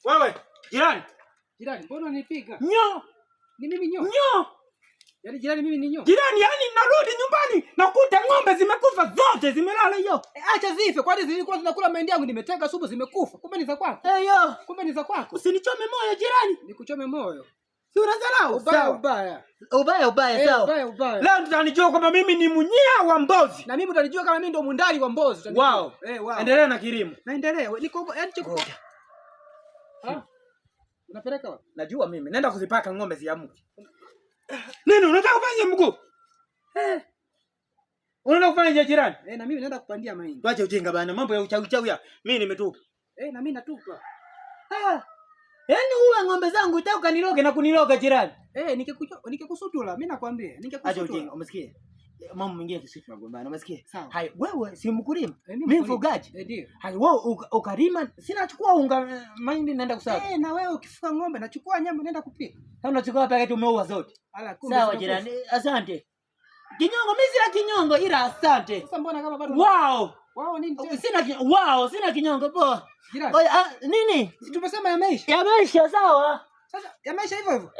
Wewe, jirani. Jirani, mbona unipiga? Nyo. Ni mimi nyo? Nyo. Yaani jirani mimi ni nyo? Jirani, yani narudi nyumbani nakuta ng'ombe zimekufa zote, zimelala hiyo. Acha zife, kwani zilikuwa zinakula mahindi yangu nimetega supu zimekufa. Kumbe ni za kwako. Yo. Kumbe ni za kwako. Usinichome moyo jirani. Nikuchome moyo. Si unadharau? Ubaya. Ubaya sawa. Ubaya. Leo tutanijua kwamba mimi ni munyia wa Mbozi. Na mimi utanijua kama mimi ndo mundali wa Mbozi. Wow. Wow. Endelea na kilimo. Naendelea. Niko yaani chukua. Unapeleka wapi? Najua mimi. Nenda kuzipaka ng'ombe ziamke. Nini unataka kufanya mguu? Unaenda kufanya jirani? Na mimi naenda kupandia mahindi. Tuache ujinga bana. Mambo ya uchawi ya. Mimi nimetupa. Na mimi natupa. Yaani uwe ng'ombe zangu utaka niloge na kuniloga jirani. Nikikusutula, mimi nakwambia. Acha ujinga, umesikia? Mambo mengine sisi tunagombana, umesikia? Sawa. Hai, wewe si mkulima. Mimi mfugaji. Ndio. Hai, wewe ukalima, sina chukua unga mahindi naenda kusaga. Na wewe ukifuga ng'ombe nachukua nyama naenda kupika. Sasa unachukua hapa kati umeua zote. Sawa jirani, asante. Kinyongo mimi sina kinyongo ila asante. Sasa mbona kama bado Wow nini tena? Sina kinyongo poa. Jirani. Nini? Si tumesema yameisha. Yameisha sawa. Sasa yameisha hivyo hivyo.